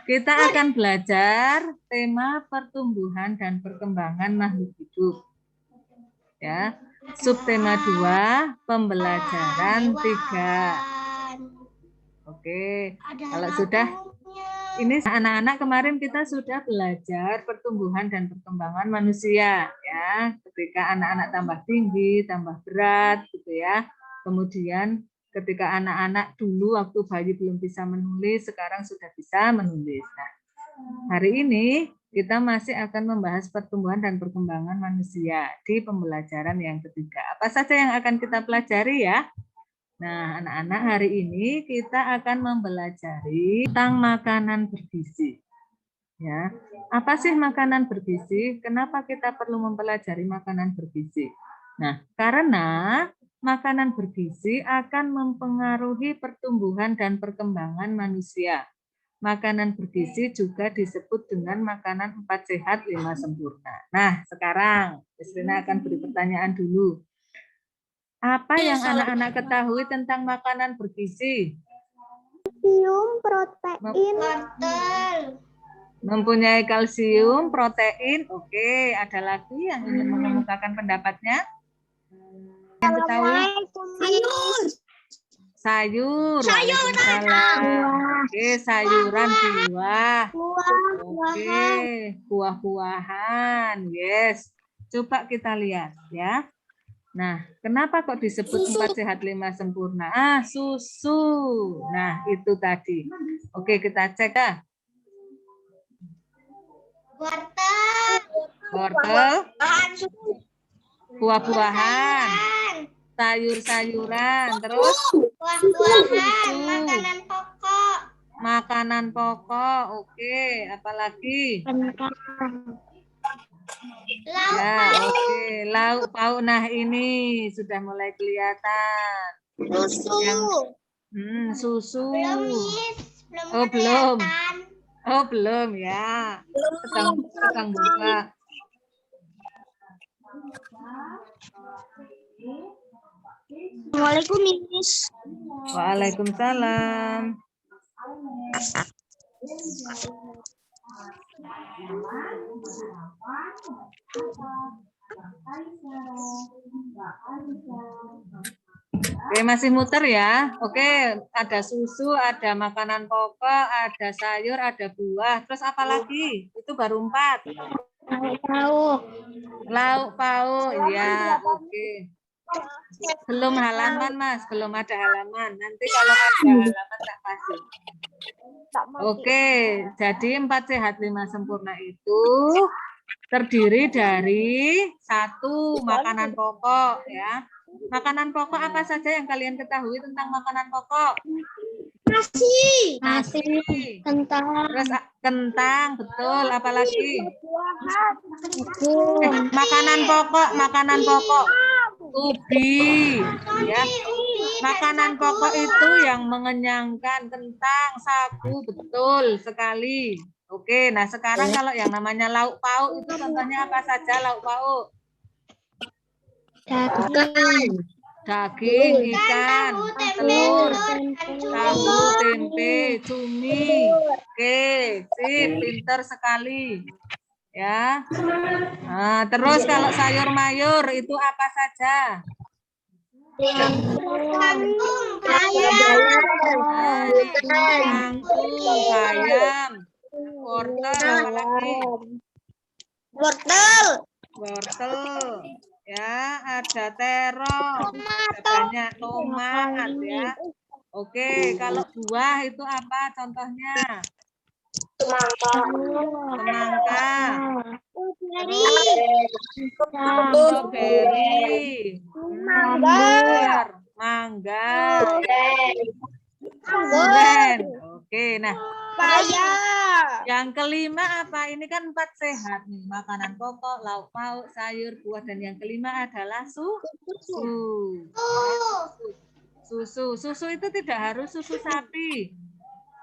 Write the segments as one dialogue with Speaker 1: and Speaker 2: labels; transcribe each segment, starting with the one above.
Speaker 1: Kita akan belajar tema pertumbuhan dan perkembangan makhluk hidup. Ya, subtema 2, pembelajaran 3. Oke, kalau sudah ini anak-anak kemarin kita sudah belajar pertumbuhan dan perkembangan manusia ya. Ketika anak-anak tambah tinggi, tambah berat gitu ya. Kemudian ketika anak-anak dulu waktu bayi belum bisa menulis, sekarang sudah bisa menulis. Nah, hari ini kita masih akan membahas pertumbuhan dan perkembangan manusia di pembelajaran yang ketiga. Apa saja yang akan kita pelajari ya? Nah, anak-anak, hari ini kita akan mempelajari tentang makanan bergizi. Ya, apa sih makanan bergizi? Kenapa kita perlu mempelajari makanan bergizi? Nah, karena makanan bergizi akan mempengaruhi pertumbuhan dan perkembangan manusia. Makanan bergizi juga disebut dengan makanan 4 sehat 5 sempurna. Nah, sekarang Rina akan beri pertanyaan dulu. Apa yang anak-anak ketahui tentang makanan bergizi?
Speaker 2: Kalsium, protein,
Speaker 1: mempunyai kalsium, protein. Oke, ada lagi yang ingin mengemukakan pendapatnya? Yang ketahui? Sayur. Oke, sayuran, buah. Oke, buah-buahan. Yes. Coba kita lihat ya. Nah, kenapa kok disebut 4 sehat 5 sempurna? Ah, susu. Nah, itu tadi. Oke, kita cek ah. Wortel, buah-buahan, sayur-sayuran, terus
Speaker 3: Makanan pokok.
Speaker 1: makanan pokok. Oke, apalagi? Ya, oke. Lauk pauk. Nah, ini sudah mulai kelihatan.
Speaker 3: Susu.
Speaker 1: Susu.
Speaker 3: Belum.
Speaker 1: Oh, belum. Oh, belum ya. Sedang buka.
Speaker 2: Assalamualaikum, Miss.
Speaker 1: Waalaikumsalam. Oke, masih muter ya. Oke, ada susu, ada makanan pokok, ada sayur, ada buah. Terus apa lagi? Itu baru 4. Lauk pauk. Ya, oke. Belum halaman, Mas. Belum ada halaman. Nanti kalau ada halaman tak kasih. Oke, jadi 4 sehat 5 sempurna itu terdiri dari 1 makanan pokok ya. Makanan pokok apa saja yang kalian ketahui tentang makanan pokok? Nasi.
Speaker 2: Kentang.
Speaker 1: Terus kentang, betul. Apalagi? Makanan pokok. Ubi, ya. Makanan pokok itu yang mengenyangkan, kentang, sagu, betul sekali. Oke, nah sekarang kalau yang namanya lauk pauk itu contohnya apa saja lauk pauk? Daging, ikan, telur, tahu, tempe, cumi. Oke, sip, pinter sekali. Ya. Nah, terus kalau sayur mayur itu apa saja? Kangkung, bayam, wortel, apa lagi? Wortel. Ya, ada terong, ada banyak tomat ya. Oke, kalau buah itu apa contohnya? Semangka. Stroberi. Mangga. Durian. Oke, nah. Yang kelima apa? Ini kan 4 sehat nih. Makanan pokok, lauk pauk, sayur, buah, dan yang kelima adalah susu. Susu itu tidak harus susu sapi.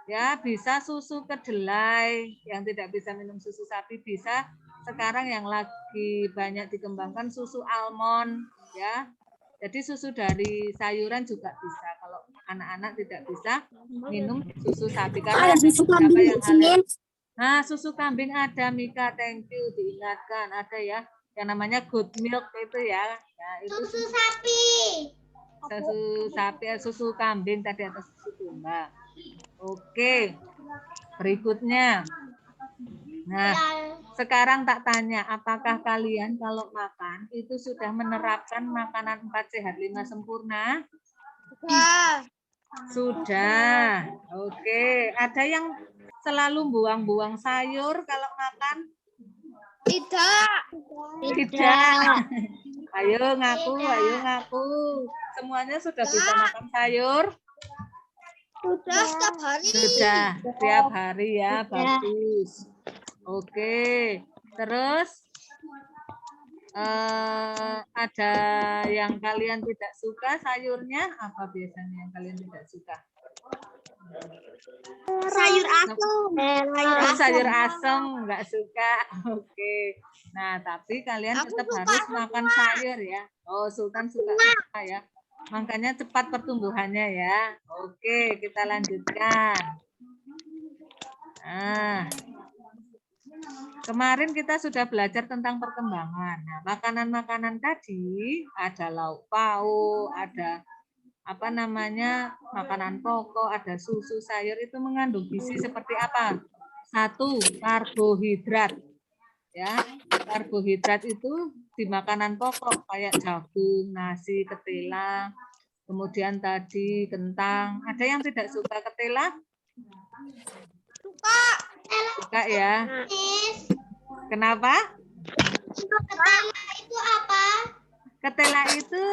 Speaker 1: Ya, bisa susu kedelai. Yang tidak bisa minum susu sapi bisa. Sekarang yang lagi banyak dikembangkan susu almond, ya. Jadi susu dari sayuran juga bisa. Kalau anak-anak tidak bisa minum susu sapi karena ada
Speaker 2: susu
Speaker 1: beberapa
Speaker 2: kambing,
Speaker 1: yang alergi. Nah, susu kambing ada, Mika, thank you, diingatkan. Ada ya, yang namanya good milk itu ya. Ya itu
Speaker 3: Susu sapi.
Speaker 1: susu sapi, susu kambing tadi atau susu domba. Oke, berikutnya. Nah, sekarang tak tanya, apakah kalian kalau makan itu sudah menerapkan makanan 4 sehat 5 sempurna? Sudah. Oke, ada yang selalu buang-buang sayur kalau makan?
Speaker 3: Tidak.
Speaker 1: Tidak. Ayo ngaku. Semuanya sudah bisa makan sayur?
Speaker 3: Sudah setiap hari.
Speaker 1: Sudah, setiap hari ya, bagus. Oke, terus ada yang kalian tidak suka sayurnya? Apa biasanya yang kalian tidak suka?
Speaker 3: Sayur asem.
Speaker 1: Sayur asem nggak suka. Oke. Nah, tapi kalian
Speaker 3: Aku
Speaker 1: tetap
Speaker 3: suka
Speaker 1: harus makan sayur ya. Oh, Sultan suka ya. Makanya cepat pertumbuhannya ya. Oke, kita lanjutkan. Nah, kemarin kita sudah belajar tentang perkembangan. Nah, makanan-makanan tadi ada lauk pauk, ada apa namanya makanan pokok, ada susu, sayur itu mengandung gizi seperti apa? 1, karbohidrat. Ya, karbohidrat itu di makanan pokok kayak jagung, nasi, ketela, kemudian tadi kentang. Ada yang tidak suka ketela? Suka ya. Kenapa?
Speaker 3: Ketela itu apa?
Speaker 1: Ketela itu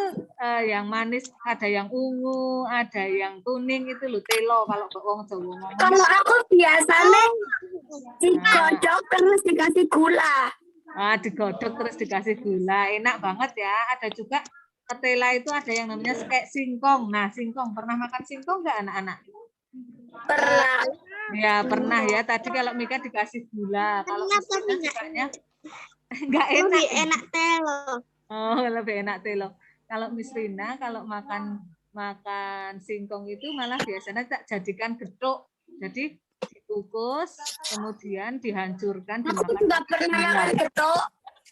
Speaker 1: yang manis, ada yang ungu, ada yang kuning itu loh telo kalau wong Jawa ngomong.
Speaker 2: Kalau aku biasanya digodok terus dikasih gula.
Speaker 1: Digodok terus dikasih gula, enak banget ya. Ada juga ketela itu ada yang namanya kayak singkong. Nah, singkong pernah makan singkong nggak anak-anak?
Speaker 2: Pernah.
Speaker 1: Ya pernah ya. Tadi kalau Mika dikasih gula, kalau Misalnya sukanya nggak enak.
Speaker 3: Lebih enak telo.
Speaker 1: Oh, lebih enak telo. Kalau Miss Rina kalau makan singkong itu malah biasanya tak jadikan gedok. Jadi dikukus, kemudian dihancurkan,
Speaker 2: Aku
Speaker 1: dimakan.
Speaker 2: juga pernah makan gedok.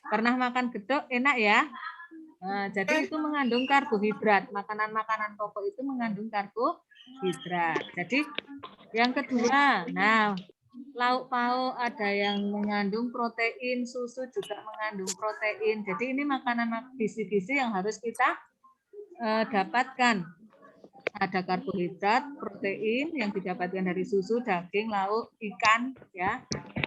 Speaker 1: Pernah makan gedok, enak ya? Nah, jadi itu mengandung karbohidrat. Makanan-makanan pokok itu mengandung karbohidrat. Jadi yang kedua, nah lauk pauk ada yang mengandung protein, susu juga mengandung protein. Jadi ini makanan gizi-gizi yang harus kita dapatkan. Ada karbohidrat, protein yang didapatkan dari susu, daging, lauk, ikan, ya,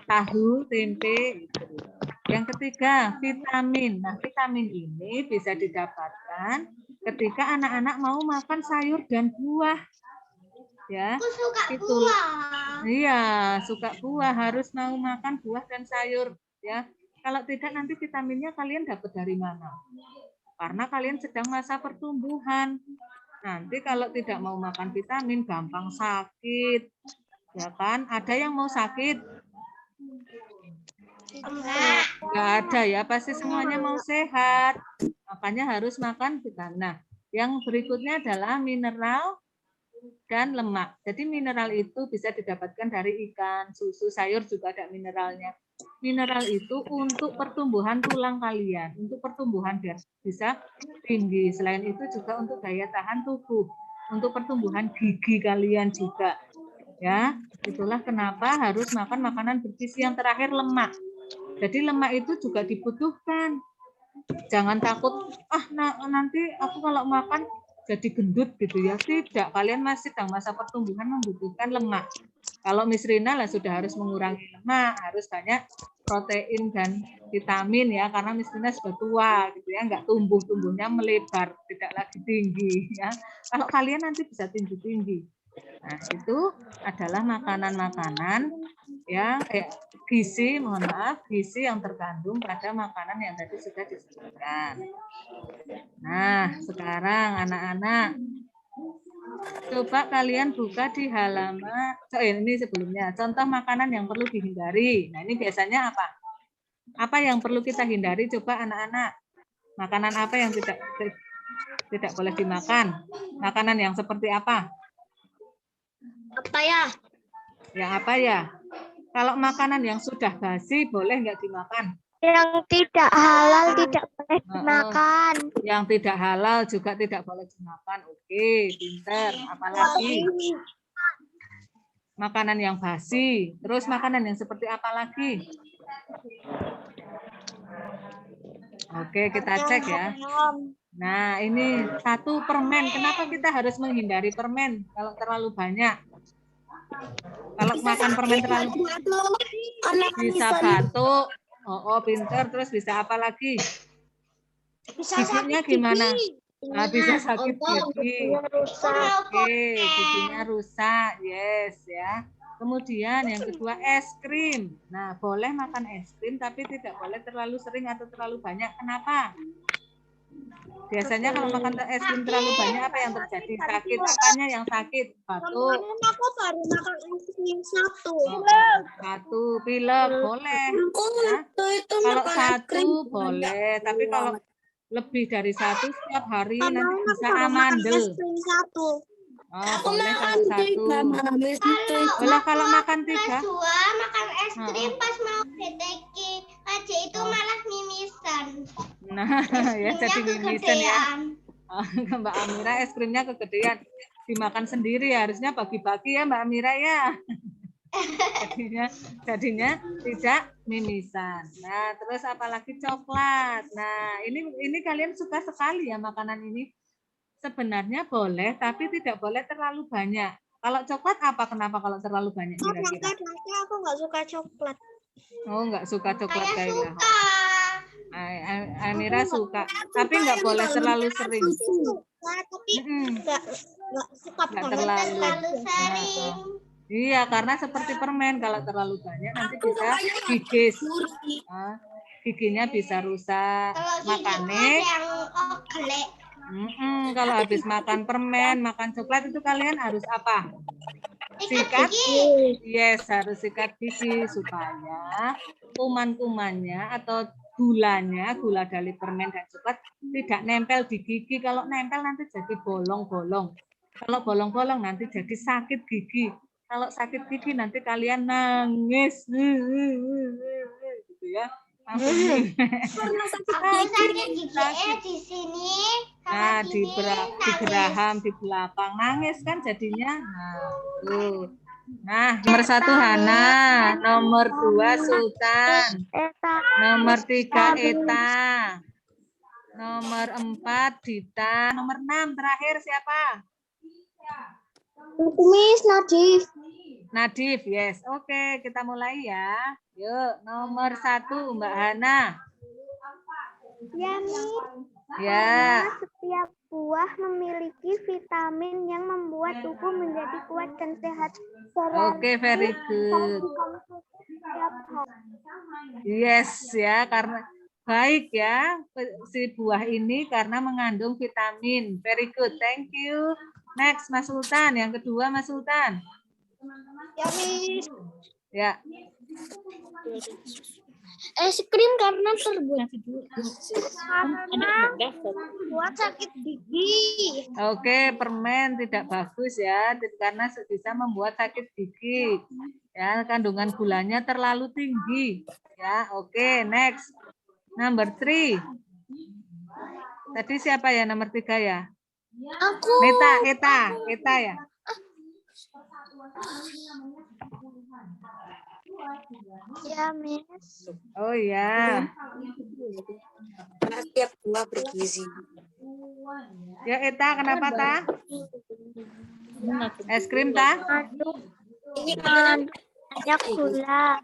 Speaker 1: tahu, tempe. Gitu. Yang ketiga, vitamin. Nah, vitamin ini bisa didapatkan ketika anak-anak mau makan sayur dan buah. Ya,
Speaker 3: Aku suka
Speaker 1: itu.
Speaker 3: buah.
Speaker 1: Iya, suka buah, harus mau makan buah dan sayur. Ya, kalau tidak nanti vitaminnya kalian dapat dari mana? Karena kalian sedang masa pertumbuhan. Nanti kalau tidak mau makan vitamin, gampang sakit. Ya kan? Ada yang mau sakit? Enggak ada ya, pasti semuanya mau sehat. Makanya harus makan vitamin. Nah, yang berikutnya adalah mineral dan lemak. Jadi mineral itu bisa didapatkan dari ikan, susu, sayur juga ada mineralnya. Mineral itu untuk pertumbuhan tulang kalian, untuk pertumbuhan biar bisa tinggi. Selain itu juga untuk daya tahan tubuh, untuk pertumbuhan gigi kalian juga. Ya, itulah kenapa harus makan makanan bergizi. Yang terakhir lemak. Jadi lemak itu juga dibutuhkan. Jangan takut, nanti aku kalau makan jadi gendut gitu ya. Tidak, kalian masih dalam masa pertumbuhan membutuhkan lemak. Kalau Miss Rina lah sudah harus mengurangi lemak, harus banyak protein dan vitamin ya, karena Miss Rina sudah tua gitu ya, nggak tumbuhnya melebar, tidak lagi tinggi ya. Kalau kalian nanti bisa tinggi-tinggi. Nah, itu adalah makanan-makanan ya gizi yang terkandung pada makanan yang tadi sudah disebutkan. Nah, sekarang anak-anak coba kalian buka di halaman ini sebelumnya contoh makanan yang perlu dihindari. Nah, ini biasanya apa? Apa yang perlu kita hindari? Coba anak-anak. Makanan apa yang tidak boleh dimakan? Makanan yang seperti apa?
Speaker 3: Apa ya?
Speaker 1: Yang apa ya? Kalau makanan yang sudah basi boleh nggak dimakan?
Speaker 3: Yang tidak halal tidak boleh dimakan.
Speaker 1: Yang tidak halal juga tidak boleh dimakan. Oke, pinter. Apalagi? Makanan yang basi. Terus makanan yang seperti apa lagi? Oke, kita cek ya. Nah, ini 1 permen. Kenapa kita harus menghindari permen kalau terlalu banyak? Kalau makan permen terlalu bisa batuk. Oh, pinter. Terus bisa apa lagi? Giginya gimana? Nah, bisa sakit gigi. Oke, giginya rusak. Yes, ya. Kemudian yang kedua es krim. Nah, boleh makan es krim tapi tidak boleh terlalu sering atau terlalu banyak. Kenapa? Biasanya kalau makan es krim terlalu banyak apa yang terjadi? Sakit. Apanya yang sakit? Batuk.
Speaker 3: Kemarin aku baru makan es krim 1.
Speaker 1: Satu pilek boleh. Ya. Kalau 1 boleh, tapi kalau lebih dari 1 setiap hari nanti bisa amandel.
Speaker 3: Es krim 1.
Speaker 1: Oh, boleh kalau 1. Boleh kalau makan 3.
Speaker 3: Dua makan es krim pas mau BTK. Aja itu malah mimisan.
Speaker 1: Nah, ya jadi mimisan ya. Oh, Mbak Amira es krimnya kegedean. Dimakan sendiri ya, harusnya bagi-bagi ya Mbak Amira ya. Jadinya tidak mimisan. Nah, terus apalagi coklat. Nah, ini kalian suka sekali ya makanan ini. Sebenarnya boleh, tapi tidak boleh terlalu banyak. Kalau coklat apa? Kenapa kalau terlalu banyak kira-kira?
Speaker 3: Karena aku nggak suka coklat.
Speaker 1: Oh, nggak suka coklat
Speaker 3: Saya
Speaker 1: Kayla.
Speaker 3: suka.
Speaker 1: Amira suka, tapi nggak boleh terlalu sering.
Speaker 3: Tapi nggak suka
Speaker 1: Nggak
Speaker 3: banget
Speaker 1: terlalu.
Speaker 3: sering.
Speaker 1: Iya, karena seperti permen kalau terlalu banyak nanti bisa gigis. Giginya bisa rusak. Makanya kalau habis makan permen, makan coklat itu kalian harus apa? Sikat? Yes, harus sikat gigi supaya kuman-kumannya atau gulanya, gula dari permen dan coklat tidak nempel di gigi. Kalau nempel nanti jadi bolong-bolong. Kalau bolong-bolong nanti jadi sakit gigi. Kalau sakit gigi nanti kalian nangis. Gitu ya.
Speaker 3: Sakit gigi di sini.
Speaker 1: Nah, di geraham, di belakang nangis kan jadinya. Nah, tuh. Nah, nomor 1 Hana, nomor 2 Sultan, nomor 3 Eta, nomor 4 Dita, nomor 6 terakhir siapa?
Speaker 3: Miss Nadif.
Speaker 1: Nadif, yes. Oke, kita mulai ya. Yuk, nomor 1 Mbak Hana.
Speaker 3: Ya, Miss.
Speaker 1: Ya.
Speaker 3: Setiap buah memiliki vitamin yang membuat tubuh menjadi kuat dan sehat.
Speaker 1: Oke, very good. Yes ya, karena baik ya si buah ini karena mengandung vitamin. Very good, thank you. Next, Mas Sultan. Yang kedua, Mas Sultan.
Speaker 3: Ya, Miss.
Speaker 1: Ya.
Speaker 3: Es krim karena terbuat buat sakit gigi.
Speaker 1: Oke, permen tidak bagus ya karena bisa membuat sakit gigi. Ya, kandungan gulanya terlalu tinggi. Ya, oke, next. Number 3. Tadi siapa ya nomor 3 ya?
Speaker 3: Aku.
Speaker 1: Eta ya.
Speaker 3: Ya, Miss.
Speaker 1: Oh ya.
Speaker 2: Tiap buah bergizi.
Speaker 1: Ya Eta, kenapa ta? Es krim ta?
Speaker 3: Banyak gula.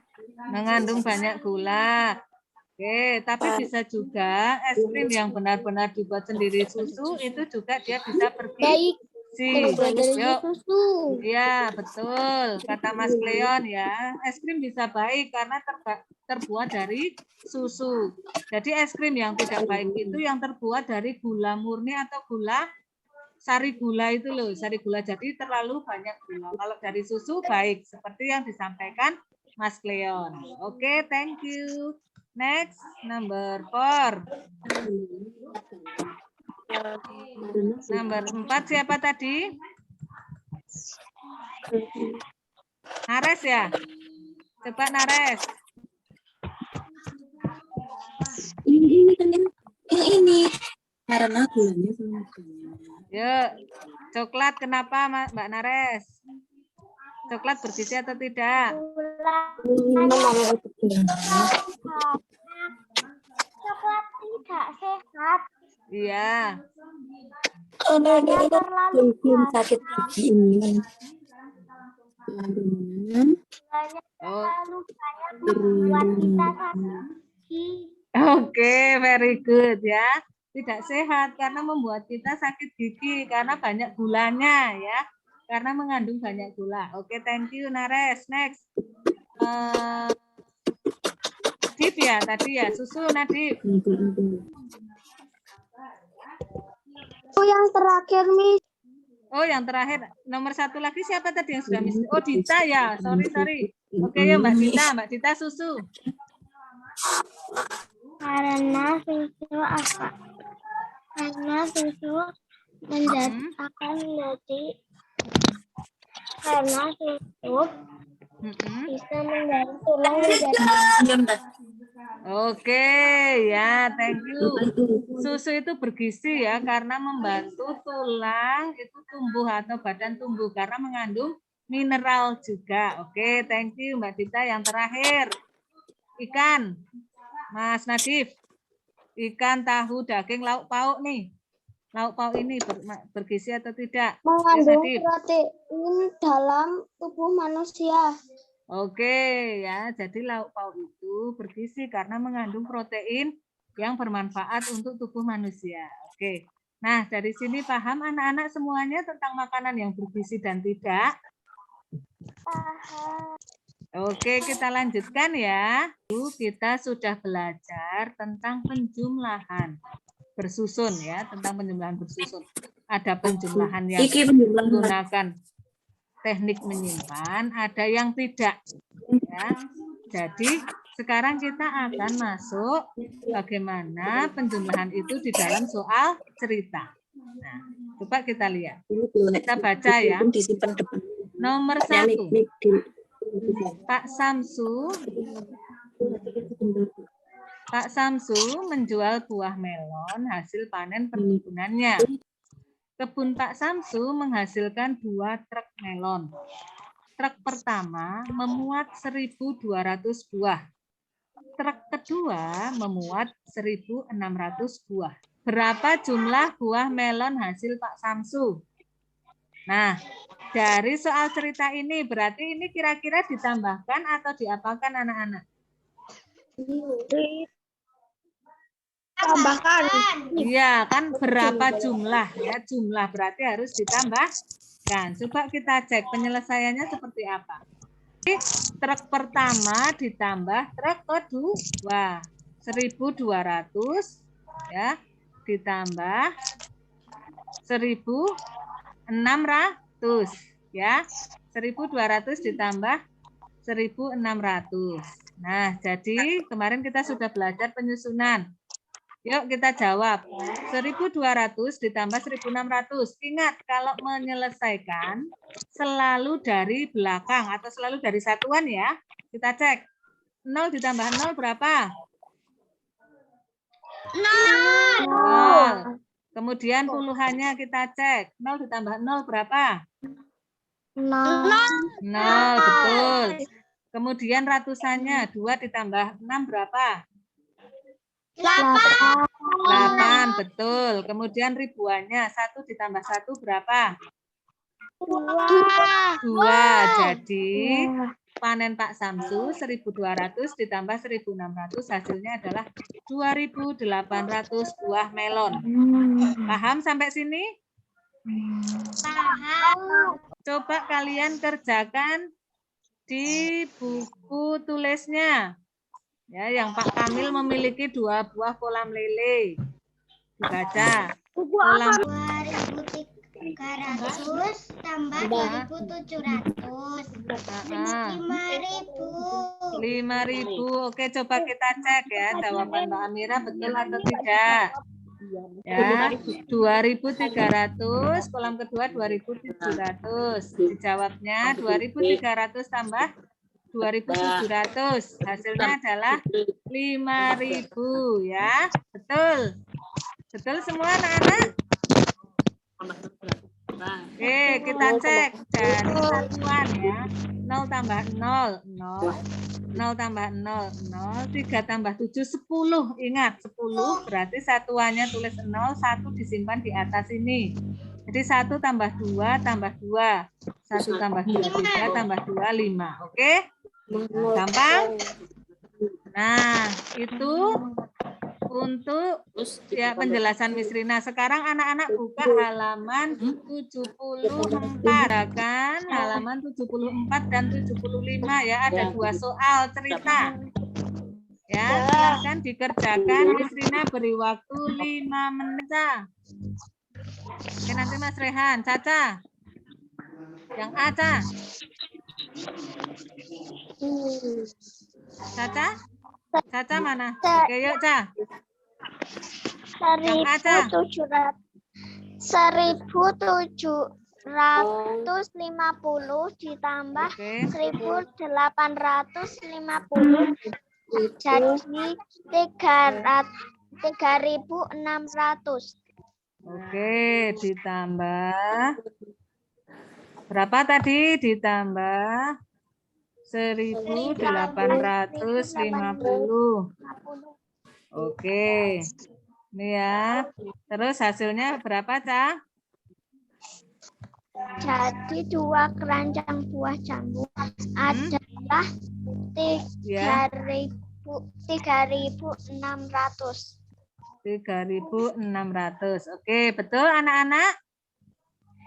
Speaker 1: Mengandung banyak gula. Oke, tapi bisa juga es krim yang benar-benar dibuat sendiri susu itu juga dia bisa bergizi. Yuk. Iya, betul. Kata Mas Cleon ya. Es krim bisa baik karena terbuat dari susu. Jadi es krim yang tidak baik itu yang terbuat dari gula murni atau gula sari gula itu loh. Sari gula jadi terlalu banyak gula. Kalau dari susu baik seperti yang disampaikan Mas Cleon. Oke, thank you. Next, number 4. Nomor 4 siapa tadi? Nares ya? Coba Nares.
Speaker 2: Ini kan yang ini. Karena gulanya sama gulanya.
Speaker 1: Yuk, coklat kenapa Mbak Nares? Coklat bergizi atau tidak?
Speaker 3: Coklat tidak sehat.
Speaker 1: Iya.
Speaker 2: Karena
Speaker 3: Terlalu
Speaker 2: belum sakit gigi ini.
Speaker 3: banyak,
Speaker 1: Oh.
Speaker 3: terlalu banyak membuat kita sakit gigi.
Speaker 1: Oke, very good ya. Tidak sehat karena membuat kita sakit gigi karena banyak gulanya ya. Karena mengandung banyak gula. Oke, thank you Nares. Next. Nadif ya tadi ya, susu Nadif.
Speaker 3: Itu yang terakhir, Miss.
Speaker 1: Oh, yang terakhir nomor 1 lagi siapa tadi yang sudah miss? Oh, Dita ya. Sorry. Oke ya Mbak Dita susu.
Speaker 3: Karena susu apa? Karena susu akan menjadi karena susu bisa membantu tulang menjadi.
Speaker 1: Oke ya, thank you. Susu itu bergizi ya karena membantu tulang itu tumbuh atau badan tumbuh karena mengandung mineral juga. Oke, thank you Mbak Dita. Yang terakhir ikan, Mas Nadif. Ikan, tahu, daging, lauk pauk nih. Lauk pauk ini bergizi atau tidak?
Speaker 3: Mengandung protein dalam tubuh manusia.
Speaker 1: Oke ya, jadi lauk pauk itu bergizi karena mengandung protein yang bermanfaat untuk tubuh manusia. Oke. Nah, dari sini paham anak-anak semuanya tentang makanan yang bergizi dan tidak?
Speaker 3: Paham.
Speaker 1: Oke, kita lanjutkan ya. Kita sudah belajar tentang penjumlahan bersusun ya, tentang penjumlahan bersusun. Ada penjumlahan yang menggunakan teknik menyimpan, ada yang tidak. Ya. Jadi sekarang kita akan masuk bagaimana penjumlahan itu di dalam soal cerita. Nah, coba kita lihat. Kita baca ya. Nomor 1. Pak Samsu menjual buah melon hasil panen perkebunannya. Kebun Pak Samsu menghasilkan 2 truk melon. Truk pertama memuat 1.200 buah. Truk kedua memuat 1.600 buah. Berapa jumlah buah melon hasil Pak Samsu? Nah, dari soal cerita ini berarti ini kira-kira ditambahkan atau diapakan anak-anak?
Speaker 3: Tambahkan.
Speaker 1: Iya, kan berapa jumlah ya? Jumlah berarti harus ditambahkan. Coba kita cek penyelesaiannya seperti apa. Truk pertama ditambah truk kedua 1.200 ya, ditambah 1.600 ya. 1.200 ditambah 1.600. Nah, jadi kemarin kita sudah belajar penyusunan. Yuk kita jawab. 1.200 ditambah 1.600. Ingat, kalau menyelesaikan selalu dari belakang atau selalu dari satuan ya. Kita cek. 0 ditambah 0 berapa? 0. Kemudian puluhannya kita cek. 0 ditambah 0 berapa? 0, betul. Kemudian ratusannya 2 ditambah 6 berapa? 8, betul. Kemudian ribuannya 1 ditambah 1 berapa? 2. Jadi panen Pak Samsu 1.200 ditambah 1.600 hasilnya adalah 2.800 buah melon. Paham sampai sini?
Speaker 3: Paham.
Speaker 1: Coba kalian kerjakan di buku tulisnya. Ya, yang Pak Kamil memiliki 2 buah kolam lele. Dibaca. Kolam
Speaker 3: 2.300 tambah 2.700. 5.000.
Speaker 1: 5.000. Oke, coba kita cek ya jawaban Mbak Amira betul atau tidak. Ya, 2.300, kolom kedua 2.700. Dijawabnya 2.300 tambah 2.700. Hasilnya adalah 5.000 ya. Betul. Betul semua anak-anak? Oke, kita cek dari satuan ya. 0 tambah 0, 0. 0 tambah 0, 0. 3 tambah 7, 10. Ingat, 10 berarti satuannya tulis 0, 1 disimpan di atas ini. Jadi 1 tambah 2 tambah 2. 1 tambah 2, 3 tambah 2, 5. Oke? Gampang? Nah, itu untuk ya penjelasan Miss Rina. Sekarang anak-anak buka halaman 74 kan, halaman 74 dan 75 ya, ada 2 soal cerita. Ya, silakan dikerjakan. Miss Rina beri waktu 5 menit. Oke, nanti Mas Rehan, Caca. Yang A, Caca. Caca? Caca mana? Oke, yuk, Caca.
Speaker 3: 1.750 ditambah 1.850 jadi 3.600.
Speaker 1: Oke, ditambah berapa tadi? Ditambah 1.850. Oke. Ini ya. Terus hasilnya berapa, Ca?
Speaker 3: Jadi 2 keranjang buah jambu adalah 3.600.
Speaker 1: 3.600. Oke, betul anak-anak?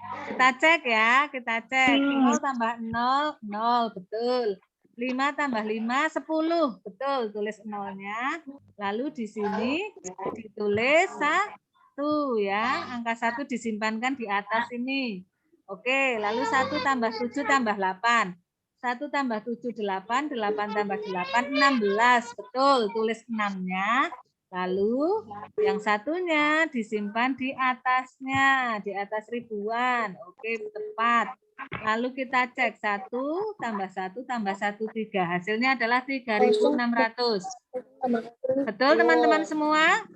Speaker 1: Kita cek ya, kita cek. 0 tambah 0, 0, betul. 5 tambah 5, 10. Betul, tulis 0-nya. Lalu di sini ditulis 1 ya. Angka 1 disimpankan di atas ini. Oke, lalu 1 tambah 7 tambah 8. 1 tambah 7, 8. 8 tambah 8, 16. Betul, tulis 6-nya. Lalu yang satunya disimpan di atasnya, di atas ribuan. Oke, tepat. Lalu kita cek 1 tambah 1 tambah 1, 3. Hasilnya adalah 3.600. Betul teman-teman semua?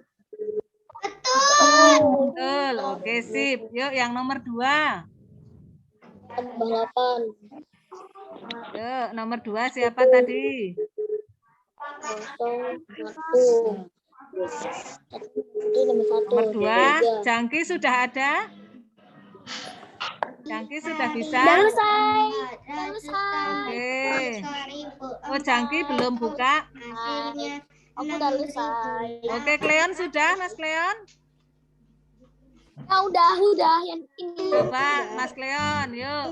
Speaker 1: Betul. Oke, sip. Yuk yang nomor 2. Yuk, nomor 2 siapa tadi? Nomor 2, Jangki sudah ada? Jangki sudah bisa? Oke. Oh, Jangki belum buka?
Speaker 3: Aku udah selesai.
Speaker 1: Oke, Cleon sudah, Mas Cleon?
Speaker 3: Ya udah yang ini.
Speaker 1: Coba Mas Cleon, yuk.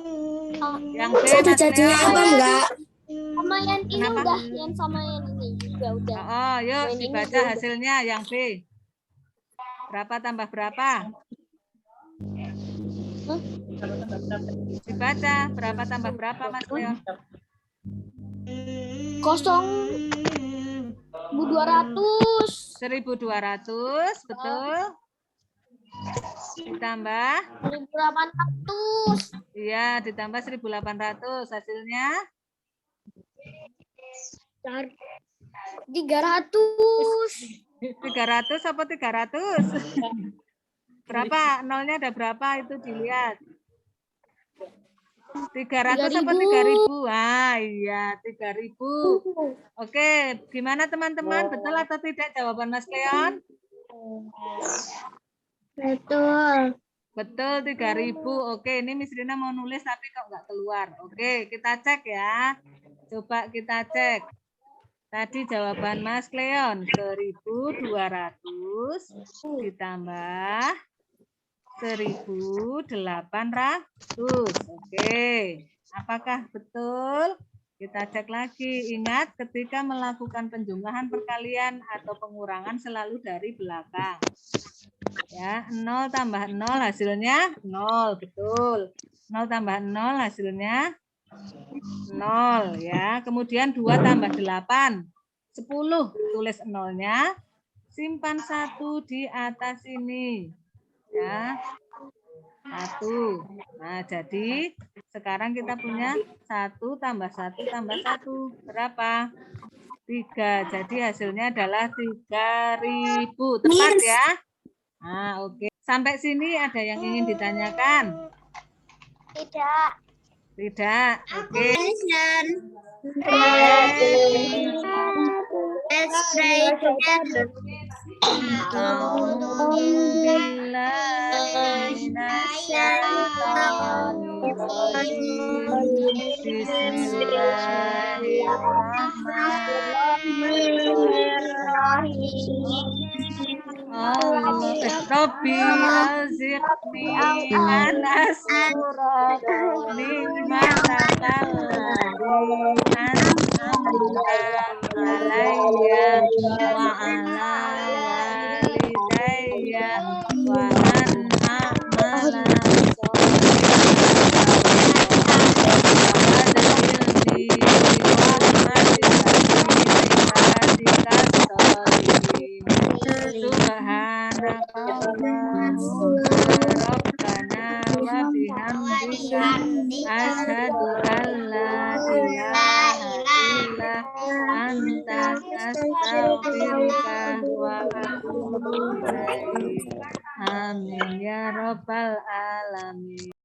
Speaker 1: Yang B,
Speaker 2: Ada
Speaker 1: Mas
Speaker 2: jadinya
Speaker 1: Cleon.
Speaker 2: apa enggak?
Speaker 3: Sama yang ini
Speaker 1: Kenapa?
Speaker 3: udah, yang sama yang ini juga udah.
Speaker 1: Oh, yuk
Speaker 3: Yang ini
Speaker 1: dibaca
Speaker 3: juga.
Speaker 1: hasilnya yang B. Berapa tambah berapa? Dibaca, berapa tambah berapa, Mas Cleon?
Speaker 3: 1.200.
Speaker 1: 1.200, betul. Ditambah?
Speaker 3: 1.800.
Speaker 1: Iya, ditambah 1.800. Hasilnya?
Speaker 3: 300.
Speaker 1: 300 apa 300? Berapa? Nolnya ada berapa? Itu dilihat. 300 apa 3.000? Ah, iya, 3.000. Oke, gimana teman-teman? Betul atau tidak jawaban Mas Leon?
Speaker 3: Betul.
Speaker 1: Betul, 3.000. Oke, ini Miss Rina mau nulis tapi kok nggak keluar. Oke, kita cek ya. Coba kita cek. Tadi jawaban Mas Leon 1.200 ditambah 1.800. Oke, apakah betul? Kita cek lagi. Ingat, ketika melakukan penjumlahan, perkalian atau pengurangan selalu dari belakang. Ya, 0 tambah 0 hasilnya 0, betul. 0 tambah 0 hasilnya 0 ya. Kemudian 2 tambah 8, 10, tulis 0-nya. simpan 1 di atas ini. Ya. 1. Nah, jadi sekarang kita punya 1 tambah 1 tambah 1. Berapa? 3. Jadi hasilnya adalah 3.000. Tepat ya? Nah, oke. Sampai sini ada yang ingin ditanyakan?
Speaker 3: Tidak.
Speaker 1: Tidak. Oke. Rabbi azikni anasura nikmatakal ladzi an'amta alayya wa ala walidayya wa an a'mala asyhadu alla ilaha illa anta astaghfiruka wa atubu ilaik. Amin ya rabbal alamin.